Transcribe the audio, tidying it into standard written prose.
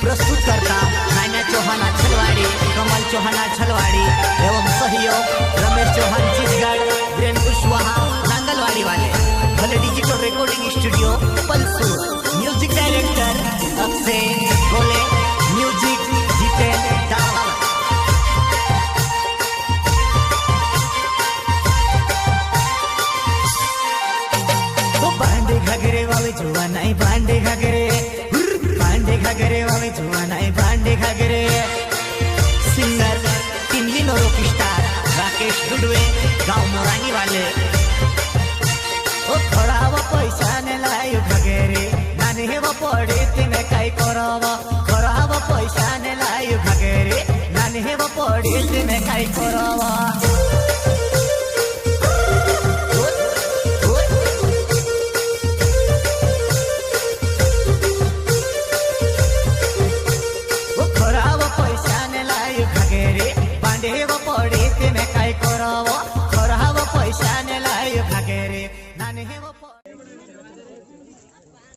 प्रस्तुत करता नान्या चौहान छलवाड़ी, कमल चौहान छलवाड़ी एवं सहयोग रमेश चौहान चितगढ़, वीरेंद्र कुशवाहा नांगलवाड़ी वाले। भले digital recording studio Palsur. Music director Akshay Gole, music Jiten Dawala. बांडे घागरे वावे जुआ नहीं, बांडे घागरे वावे जुआ नहीं, बांडे घागरे। सिंगर तिनलिनो रॉकस्टार राकेश दुडवे, गांव मोरानी वाले। ओ खराब पैसा ने लायो घागरे, नाने हे पड़े तिने काई करावा। खराब पैसा ने लायो घागरे, नाने हे पड़े तिने काई करावा। पड़े तिने काई करावा। खराब पैसा ने लायो घागरे, नाने हे